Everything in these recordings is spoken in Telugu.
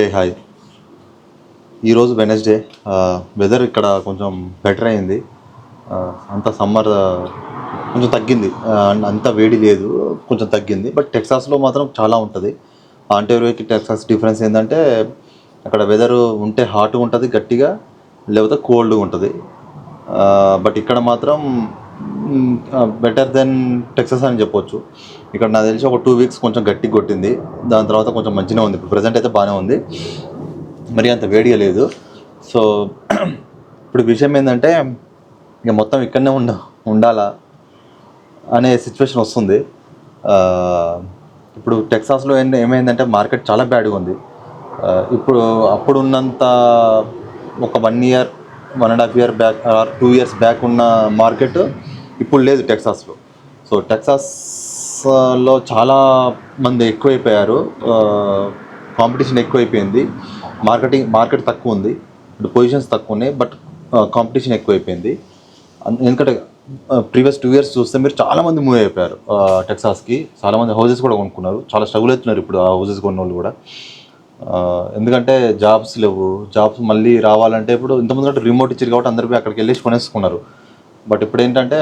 Hey hi. ఈరోజు వెనస్డే. వెదర్ ఇక్కడ కొంచెం బెటర్ అయింది. అంత సమ్మర్ కొంచెం తగ్గింది. అంత వేడి లేదు, కొంచెం తగ్గింది. బట్ టెక్సాస్లో మాత్రం చాలా ఉంటుంది. ఆంటారియోకి టెక్సాస్ డిఫరెన్స్ ఏంటంటే అక్కడ వెదర్ ఉంటే హాట్గా ఉంటుంది గట్టిగా, లేకపోతే కోల్డ్గా ఉంటుంది. బట్ ఇక్కడ మాత్రం బెటర్ దెన్ టెక్సాస్ అని చెప్పొచ్చు. ఇక్కడ నాకు తెలిసి ఒక 2 వీక్స్ కొంచెం గట్టిగా కొట్టింది. దాని తర్వాత కొంచెం మంచిగా ఉంది. ఇప్పుడు ప్రజెంట్ అయితే బాగానే ఉంది, మరి అంత వేడిగా లేదు. సో ఇప్పుడు విషయం ఏంటంటే ఇక మొత్తం ఇక్కడనే ఉండాలా అనే సిచ్యువేషన్ వస్తుంది. ఇప్పుడు టెక్సాస్లో ఏమైందంటే మార్కెట్ చాలా బ్యాడ్గా ఉంది. ఇప్పుడు అప్పుడు ఉన్నంత ఒక 1 year 1.5 year back or 2 years back ఉన్న మార్కెట్ ఇప్పుడు లేదు టెక్సాస్లో. సో టెక్సాస్లో చాలా మంది ఎక్కువైపోయారు, కాంపిటీషన్ ఎక్కువైపోయింది. మార్కెట్ తక్కువ ఉంది, పొజిషన్స్ తక్కువ ఉన్నాయి, బట్ కాంపిటీషన్ ఎక్కువైపోయింది. ఎందుకంటే ప్రీవియస్ 2 ఇయర్స్ చూస్తే మీరు చాలామంది మూవ్ అయిపోయారు టెక్సాస్కి. చాలామంది హౌసెస్ కూడా కొనుక్కున్నారు. చాలా స్ట్రగుల్ అవుతున్నారు ఇప్పుడు ఆ హౌసెస్ కొన్న వాళ్ళు కూడా. ఎందుకంటే జాబ్స్ లేవు. జాబ్స్ మళ్ళీ రావాలంటే ఇప్పుడు ఇంతకుముందు అంటే రిమోట్ ఇచ్చారు కాబట్టి అందరికీ అక్కడికి వెళ్ళేసి కొనేసుకున్నారు. బట్ ఇప్పుడు ఏంటంటే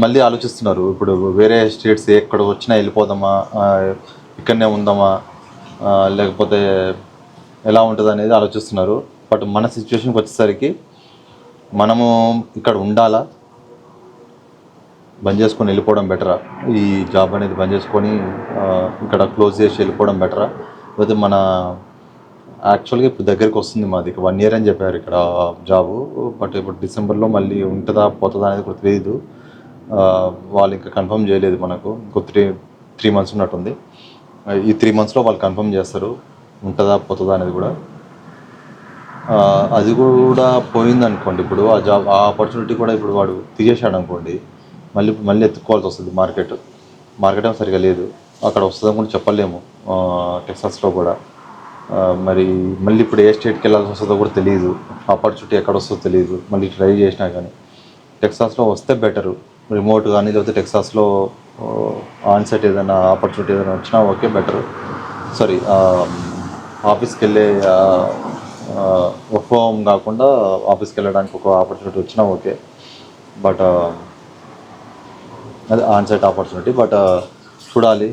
మళ్ళీ ఆలోచిస్తున్నారు. ఇప్పుడు వేరే స్టేట్స్ ఎక్కడ వచ్చినా వెళ్ళిపోదామా, ఇక్కడనే ఉందామా, లేకపోతే ఎలా ఉంటుంది అనేది ఆలోచిస్తున్నారు. బట్ మన సిచ్యువేషన్కి వచ్చేసరికి మనము ఇక్కడ ఉండాలా, బంద్ చేసుకొని వెళ్ళిపోవడం బెటరా, ఈ జాబ్ అనేది బంద్ చేసుకొని ఇక్కడ క్లోజ్ చేసి వెళ్ళిపోవడం బెటరా, లేకపోతే మన యాక్చువల్గా ఇప్పుడు దగ్గరికి వస్తుంది మాది 1 ఇయర్ అని చెప్పారు ఇక్కడ జాబు. బట్ ఇప్పుడు డిసెంబర్లో మళ్ళీ ఉంటుందా పోతుందా అనేది కూడా తెలియదు. వాళ్ళు ఇంకా కన్ఫర్మ్ చేయలేదు మనకు. ఇంకో 3 మంత్స్ ఉన్నట్టుంది. ఈ 3 మంత్స్లో వాళ్ళు కన్ఫర్మ్ చేస్తారు ఉంటుందా పోతుందా అనేది కూడా. అది కూడా పోయింది అనుకోండి, ఇప్పుడు ఆ జాబ్ ఆ ఆపర్చునిటీ కూడా ఇప్పుడు వాడు తీసేసాడు అనుకోండి, మళ్ళీ ఎత్తుక్కోవాల్సి వస్తుంది. మార్కెట్ ఏమో సరిగా లేదు. అక్కడ వస్తుందని కూడా చెప్పలేము టెక్సాస్లో కూడా. మళ్ళీ ఇప్పుడు ఏ స్టేట్కి వెళ్ళాల్సి వస్తుందో కూడా తెలియదు. ఆపర్చునిటీ ఎక్కడ వస్తుందో తెలియదు. మళ్ళీ ట్రై చేసినా కానీ టెక్సాస్లో వస్తే బెటరు. రిమోట్ కానీ లేకపోతే టెక్సాస్లో ఆన్సైట్ ఏదైనా ఆపర్చునిటీ ఏదైనా వచ్చినా ఓకే బెటరు. ఆఫీస్కి వెళ్ళే వర్క్ ఫ్రమ్ హోమ్ కాకుండా ఆఫీస్కి వెళ్ళడానికి ఒక ఆపర్చునిటీ వచ్చినా ఓకే. బట్ అది ఆన్సైట్ ఆపర్చునిటీ. బట్ చూడాలి,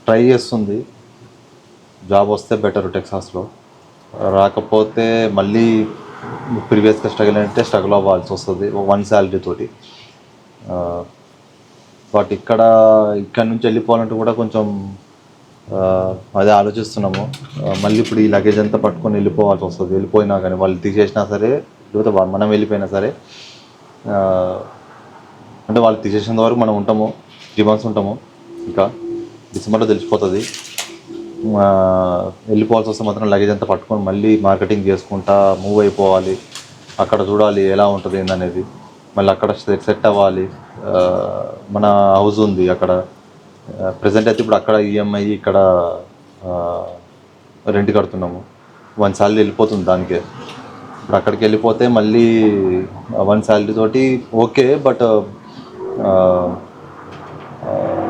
ట్రై చేస్తుంది. జాబ్ వస్తే బెటర్ టెక్సాస్లో. రాకపోతే మళ్ళీ ప్రీవియస్గా స్ట్రగుల్ అవ్వాల్సి వస్తుంది 1 శాలరీ తోటి. బట్ ఇక్కడ నుంచి వెళ్ళిపోవాలంటే కూడా కొంచెం అదే ఆలోచిస్తున్నాము. మళ్ళీ ఇప్పుడు ఈ లగేజ్ అంతా పట్టుకొని వెళ్ళిపోవాల్సి వస్తుంది. వెళ్ళిపోయినా కానీ వాళ్ళు తీసేసినా సరే, లేకపోతే మనం వెళ్ళిపోయినా సరే, అంటే వాళ్ళు తీసేసినంత వరకు మనం ఉంటాము, 3 మంత్స్ ఉంటాము. ఇంకా డిసెంబర్లో తెలిసిపోతుంది. వెళ్ళిపోవాల్సి వస్తే మాత్రం లగేజ్ అంతా పట్టుకొని మళ్ళీ మార్కెటింగ్ చేసుకుంటా మూవ్ అయిపోవాలి. అక్కడ చూడాలి ఎలా ఉంటుంది ఏందనేది. మళ్ళీ అక్కడ సెట్ అవ్వాలి. మన హౌస్ ఉంది అక్కడ ప్రజెంట్ అయితే. ఇప్పుడు అక్కడ ఈఎంఐ, ఇక్కడ రెంట్ కడుతున్నాము. 1 శాలరీ వెళ్ళిపోతుంది దానికే. ఇప్పుడు అక్కడికి వెళ్ళిపోతే మళ్ళీ 1 శాలరీ తోటి ఓకే, బట్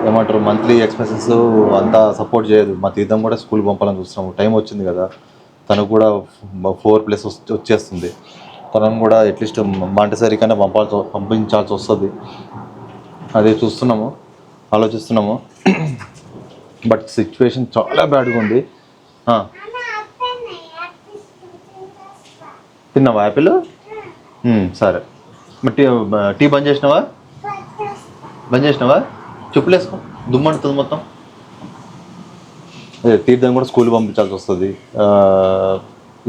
ఏమంటారు, మంత్లీ ఎక్స్పెన్సెస్ అంతా సపోర్ట్ చేయదు. మా తీర్థం కూడా స్కూల్ పంపాలని చూస్తున్నాము. టైం వచ్చింది కదా, తనకు కూడా 4+ వచ్చేస్తుంది. తనను కూడా అట్లీస్ట్ మాంటెసరీ కన్నా పంపించాల్సి వస్తుంది. అదే చూస్తున్నాము, ఆలోచిస్తున్నాము. బట్ సిచ్యువేషన్ చాలా బ్యాడ్గా ఉంది. తిన్నావా యాపిల్? సరే. మరి టీ బంద్ చేసినావా? చెప్పులు వేసుకో, దుమ్మంటుంది మొత్తం. అదే తీర్థం కూడా స్కూల్ పంపించాల్సి వస్తుంది.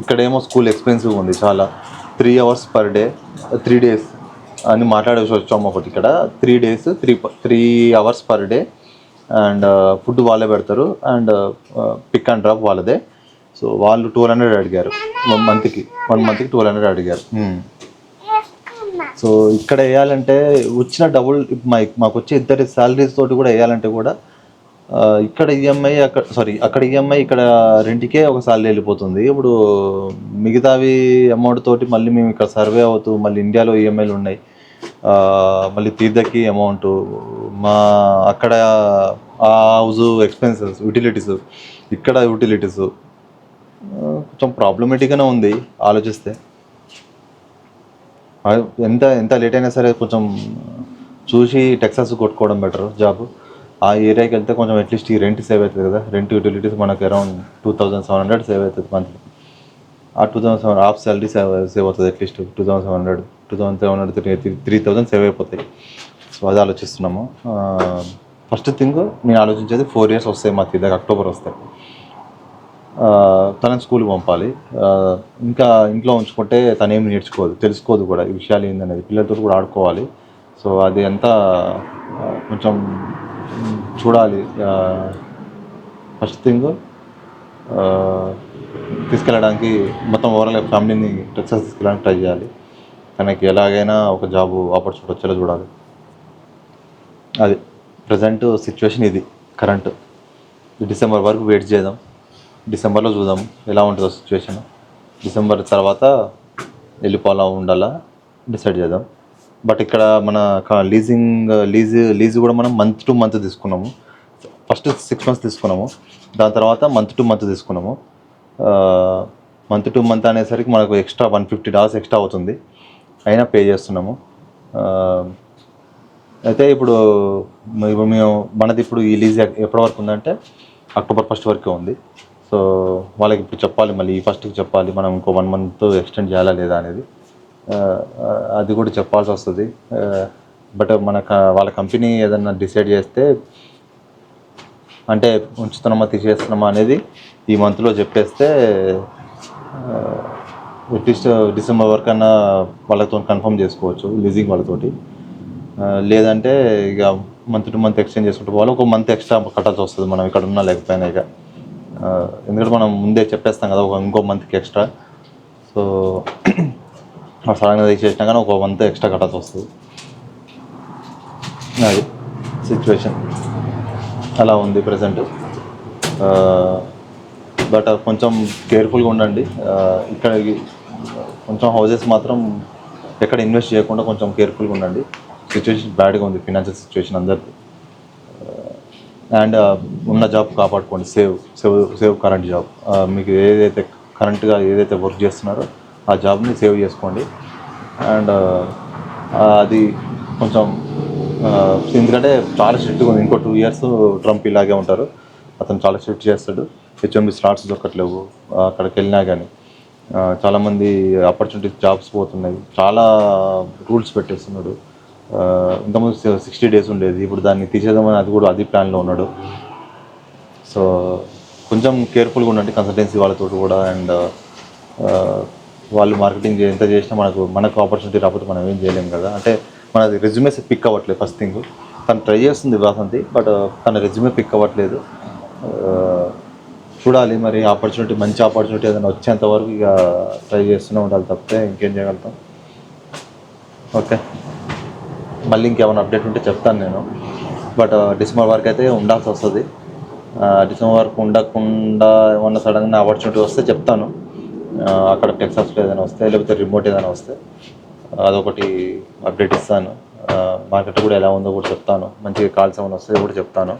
ఇక్కడేమో స్కూల్ ఎక్స్పెన్సివ్ ఉంది చాలా. 3 hours per day, 3 days అని మాట్లాడేసి వచ్చాము ఒకటి. ఇక్కడ 3 days 3 hours per day, and food వాళ్ళే పెడతారు, అండ్ పిక్ అండ్ డ్రాప్ వాళ్ళదే. సో వాళ్ళు 1200 అడిగారు 1 మంత్కి 1200 అడిగారు. సో ఇక్కడ వేయాలంటే వచ్చిన డబుల్, మాకు వచ్చే 2 శాలరీస్ తోటి కూడా వేయాలంటే కూడా ఇక్కడ ఈఎంఐ, అక్కడ ఈఎంఐ, ఇక్కడ రెంట్కే ఒక శాలరీ వెళ్ళిపోతుంది. ఇప్పుడు మిగతావి అమౌంట్ తోటి మళ్ళీ మేము ఇక్కడ సర్వే అవుతూ మళ్ళీ ఇండియాలో ఈఎంఐలు ఉన్నాయి. మళ్ళీ తీర్థకి అమౌంట్, మా అక్కడ ఆ హౌస్ ఎక్స్పెన్సెస్ యూటిలిటీస్, ఇక్కడ యూటిలిటీస్ కొంచెం ప్రాబ్లమేటిక్గానే ఉంది ఆలోచిస్తే. ఎంత ఎంత లేట్ అయినా సరే కొంచెం చూసి టెక్సాస్ కొట్టుకోవడం బెటర్ జాబ్. ఆ ఏరియాకి వెళ్తే కొంచెం అట్లీస్ట్ ఈ రెంట్ సేవ్ అవుతుంది కదా. రెంట్ యూటిలిటీస్ మనకు అరౌండ్ 2700 సేవ్ అవుతుంది మంత్లీ. ఆ 2700 హాఫ్ సాలరీ సేవ్ అవుతుంది. అట్లీస్ట్ 2700 3000 సేవ్ అయిపోతాయి. సో అది ఆలోచిస్తున్నాము. ఫస్ట్ థింగ్ నేను ఆలోచించేది 4 years వస్తాయి మా తీదాకా, అక్టోబర్ వస్తాయి. తనని స్కూల్కి పంపాలి. ఇంకా ఇంట్లో ఉంచుకుంటే తనేమి నేర్చుకోదు, తెలుసుకోదు కూడా ఈ విషయాలు ఏందనేది. పిల్లలతో కూడా ఆడుకోవాలి. సో అది అంతా కొంచెం చూడాలి. ఫస్ట్ థింగ్ తీసుకెళ్ళడానికి మొత్తం ఓవరాల్ ఫ్యామిలీని టెక్సాస్ తీసుకెళ్ళడానికి ట్రై చేయాలి. తనకి ఎలాగైనా ఒక జాబ్ ఆపర్చునిటీ వచ్చేలా చూడాలి. అది ప్రజెంట్ సిచ్యువేషన్ ఇది కరెంట్. డిసెంబర్ వరకు వెయిట్ చేద్దాం. డిసెంబర్లో చూద్దాం ఎలా ఉంటుందో సిచ్యువేషన్. డిసెంబర్ తర్వాత వెళ్ళిపోవాలా ఉండాలా డిసైడ్ చేద్దాం. బట్ ఇక్కడ మన లీజ్ కూడా మనం మంత్ టు మంత్ తీసుకున్నాము. ఫస్ట్ 6 months తీసుకున్నాము, దాని తర్వాత మంత్ టు మంత్ తీసుకున్నాము. మంత్ టు మంత్ అనేసరికి మనకు ఎక్స్ట్రా $150 ఎక్స్ట్రా అవుతుంది, అయినా పే చేస్తున్నాము. అయితే ఇప్పుడు మేము మనది ఇప్పుడు ఈ లీజ్ ఎప్పటి వరకు ఉందంటే అక్టోబర్ 1st వరకే ఉంది. సో వాళ్ళకి ఇప్పుడు చెప్పాలి, మళ్ళీ ఈ 1st చెప్పాలి మనం ఇంకో 1 month ఎక్స్టెండ్ చేయాలా లేదా అనేది. అది కూడా చెప్పాల్సి వస్తుంది. బట్ వాళ్ళ కంపెనీ ఏదన్నా డిసైడ్ చేస్తే, అంటే ఉంచుతున్నామా తీసేస్తున్నామా అనేది ఈ మంత్లో చెప్పేస్తే అట్లీస్ట్ డిసెంబర్ వరకన్నా వాళ్ళతో కన్ఫర్మ్ చేసుకోవచ్చు లీజింగ్ వాళ్ళతోటి. లేదంటే ఇక మంత్ టు మంత్ ఎక్స్చేంజ్ చేసుకుంటూ పోవాలి. ఒక మంత్ ఎక్స్ట్రా కట్టాల్సి వస్తుంది మనం ఇక్కడ ఉన్నా లేకపోయినా ఇక. ఎందుకంటే మనం ముందే చెప్పేస్తాం కదా ఇంకో మంత్కి ఎక్స్ట్రా. సో సడన్గా తీసేసినా కానీ ఒక మంత్ ఎక్స్ట్రా కట్టాల్సి వస్తుంది. అది సిచ్యువేషన్ అలా ఉంది ప్రజెంట్. బట్ కొంచెం కేర్ఫుల్గా ఉండండి. ఇక్కడ కొంచెం హౌసెస్ మాత్రం ఎక్కడ ఇన్వెస్ట్ చేయకుండా కొంచెం కేర్ఫుల్గా ఉండండి. సిచ్యువేషన్ బ్యాడ్గా ఉంది, ఫినాన్షియల్ సిచ్యువేషన్ అందరిది. అండ్ ఉన్న జాబ్ కాపాడుకోండి. Save current job. మీకు ఏదైతే కరెంట్గా ఏదైతే వర్క్ చేస్తున్నారో ఆ జాబ్ని సేవ్ చేసుకోండి. అండ్ అది కొంచెం ఎందుకంటే చాలా స్ట్రిక్ట్గా ఉంది. ఇంకో 2 years ట్రంప్ ఇలాగే ఉంటారు. అతను చాలా స్ట్రిక్ట్ చేస్తాడు. H1B స్లాట్స్ దొరకట్లేవు అక్కడికి వెళ్ళినా కానీ. చాలామంది ఆపర్చునిటీస్ జాబ్స్ పోతున్నాయి. చాలా రూల్స్ పెట్టేస్తున్నాడు. ఇంతకుముందు 60 days ఉండేది, ఇప్పుడు దాన్ని తీసేద్దామని అది ప్లాన్లో ఉన్నాడు. సో కొంచెం కేర్ఫుల్గా ఉండండి కన్సల్టెన్సీ వాళ్ళతో కూడా. అండ్ వాళ్ళు మార్కెటింగ్ ఎంత చేసినా మనకు ఆపర్చునిటీ రాకపోతే మనం ఏం చేయలేము కదా. అంటే మనది రెజ్యూమేస్ పిక్ అవ్వట్లేదు. ఫస్ట్ థింగ్ తను ట్రై చేస్తుంది వాసంతి, బట్ తన రెజ్యూమే పిక్ అవ్వట్లేదు. చూడాలి మరి మంచి ఆపర్చునిటీ ఏదైనా వచ్చేంత వరకు ఇక ట్రై చేస్తూనే ఉండాలి తప్పితే ఇంకేం చేయగలుగుతాం. ఓకే, మళ్ళీ ఇంకేమైనా అప్డేట్ ఉంటే చెప్తాను నేను. బట్ డిసెంబర్ వరకు అయితే ఉండాల్సి వస్తుంది. డిసెంబర్ వరకు ఉండకుండా ఏమన్నా సడన్గా ఆపర్చునిటీ వస్తే చెప్తాను. అక్కడ టెక్సాస్లో ఏదైనా వస్తే, లేకపోతే రిమోట్ ఏదైనా వస్తే అదొకటి అప్డేట్ ఇస్తాను. మార్కెట్ కూడా ఎలా ఉందో కూడా చెప్తాను. మంచిగా కాల్స్ ఏమైనా వస్తే కూడా చెప్తాను.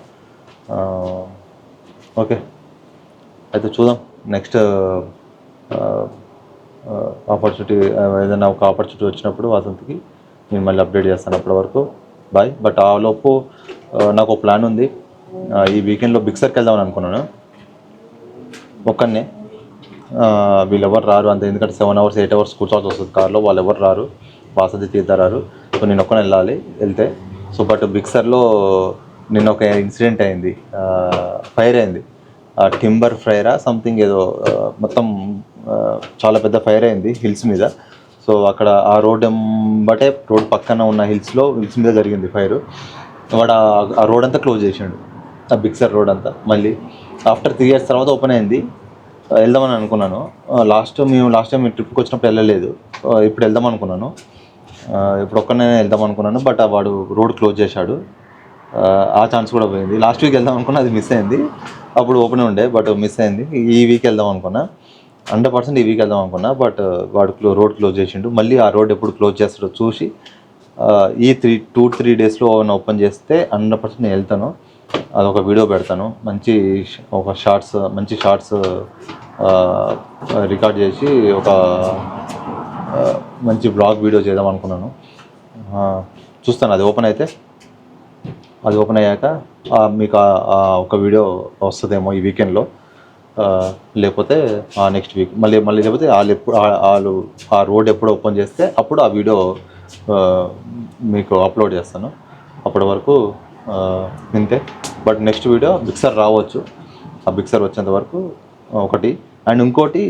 ఓకే, అయితే చూద్దాం నెక్స్ట్ ఆపర్చునిటీ ఏదైనా ఒక ఆపర్చునిటీ వచ్చినప్పుడు వాసంతికి నేను మళ్ళీ అప్డేట్ చేస్తాను. అప్పటి వరకు బాయ్. బట్ ఆ లోపు నాకు ఒక ప్లాన్ ఉంది. ఈ వీకెండ్లో బిక్సర్కి వెళ్దామని అనుకున్నాను ఒక్కనే. వీళ్ళు ఎవరు రారు అంత, ఎందుకంటే 7 hours 8 hours కూర్చోవాల్సి వస్తుంది కార్లో. వాళ్ళు ఎవరు రారు, వాసంతి తీర్థ రారు. సో నేను ఒక్కనే వెళ్తే. సో బట్ బిక్సర్లో నిన్న ఒక ఇన్సిడెంట్ అయింది, ఫైర్ అయింది. టింబర్ ఫైరా సంథింగ్ ఏదో, మొత్తం చాలా పెద్ద ఫైర్ అయింది హిల్స్ మీద. సో అక్కడ ఆ రోడ్ పక్కన ఉన్న హిల్స్ మీద జరిగింది ఫైర్. వాడు ఆ రోడ్ అంతా క్లోజ్ చేసాడు, ఆ బిక్సర్ రోడ్ అంతా. మళ్ళీ ఆఫ్టర్ 3 years తర్వాత ఓపెన్ అయింది. వెళ్దామని అనుకున్నాను. లాస్ట్ టైం ట్రిప్కి వచ్చినప్పుడు వెళ్ళలేదు. ఇప్పుడు వెళ్దాం అనుకున్నాను. ఇప్పుడు ఒక్కనే వెళ్దాం అనుకున్నాను. బట్ వాడు రోడ్ క్లోజ్ చేశాడు. ఆ ఛాన్స్ కూడా పోయింది. లాస్ట్ వీక్ వెళ్దాం అనుకున్నా, అది మిస్ అయింది. అప్పుడు ఓపెన్ ఉండే, బట్ మిస్ అయింది. ఈ వీక్ వెళ్దాం అనుకున్నా, 100% ఈ వీక్ వెళ్దాం అనుకున్నా. బట్ వాడు రోడ్ క్లోజ్ చేసిండు. మళ్ళీ ఆ రోడ్ ఎప్పుడు క్లోజ్ చేస్తాడో చూసి ఈ 3 డేస్లో ఓపెన్ చేస్తే 100% నేను వెళ్తాను. అదొక వీడియో పెడతాను, మంచి షార్ట్స్ రికార్డ్ చేసి ఒక మంచి బ్లాగ్ వీడియో చేద్దాం అనుకున్నాను. చూస్తాను అది ఓపెన్ అయ్యాక మీకు ఒక వీడియో వస్తుందేమో ఈ వీకెండ్లో, లేకపోతే నెక్స్ట్ వీక్ మళ్ళీ లేకపోతే వాళ్ళు ఆ రోడ్ ఎప్పుడు ఓపెన్ చేస్తే అప్పుడు ఆ వీడియో మీకు అప్లోడ్ చేస్తాను. అప్పటి వరకు ఇంతే. బట్ నెక్స్ట్ వీడియో బిక్సర్ రావచ్చు. ఆ బిక్సర్ వచ్చేంత వరకు ఒకటి. అండ్ ఇంకోటి,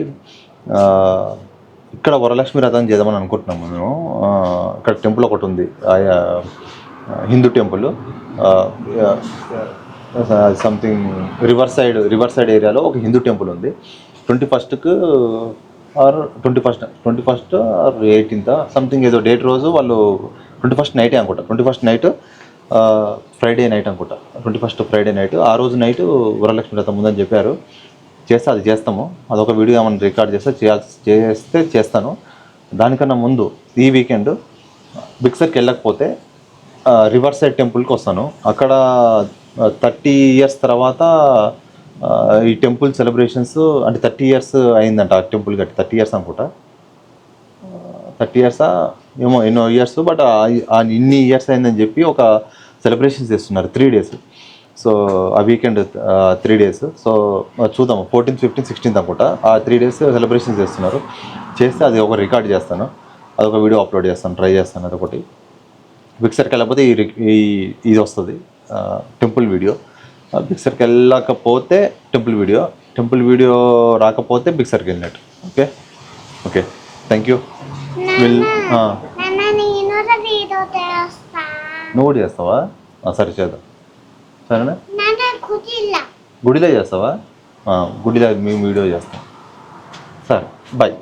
ఇక్కడ వరలక్ష్మి రథం చేద్దామని అనుకుంటున్నాము మేము. ఇక్కడ టెంపుల్ ఒకటి ఉంది, Hindu temple, something river side ఏరియాలో ఒక హిందూ టెంపుల్ ఉంది. 21st ఆర్ 18th సంథింగ్ ఏదో డేట్ రోజు వాళ్ళు 21st నైటే అనుకుంటా, 21st నైట్ ఫ్రైడే నైట్ అనుకుంటా, 21st ఫ్రైడే నైట్, ఆ రోజు నైట్ వరలక్ష్మి రథం ఉందని చెప్పారు. అది చేస్తాము. అదొక వీడియో ఏమైనా రికార్డ్ చేస్తే చేస్తాను. దానికన్నా ముందు ఈ వీకెండ్ బిక్సర్కి వెళ్ళకపోతే రివర్ సైడ్ టెంపుల్కి వస్తాను. అక్కడ 30 years తర్వాత ఈ టెంపుల్ సెలబ్రేషన్స్, అంటే 30 years అయిందంట ఆ టెంపుల్ కట్టి. 30 years అనుకుంటా, 30 years ఏమో ఎన్నో ఇయర్స్, బట్ ఇన్ని ఇయర్స్ అయిందని చెప్పి ఒక సెలబ్రేషన్స్ చేస్తున్నారు 3 days. సో ఆ వీకెండ్ 3 days. సో చూద్దాము, 14th, 15th, 16th అనుకుంటా, ఆ 3 days సెలబ్రేషన్స్ చేస్తున్నారు. చేస్తే అది ఒక రికార్డ్ చేస్తాను, అదొక వీడియో అప్లోడ్ చేస్తాను, ట్రై చేస్తాను. అదొకటి. బిక్సర్కి వెళ్ళకపోతే ఇది వస్తుంది, టెంపుల్ వీడియో. బిక్సర్కి వెళ్ళకపోతే టెంపుల్ వీడియో రాకపోతే బిక్సర్కి వెళ్ళినట్టు. Okay, thank you. నువ్వు కూడా చేస్తావా? సరే, చేద్దాం. సరేనా? గుడిలో చేస్తావా? గుడిలో మేము వీడియో చేస్తాం. సరే, బాయ్.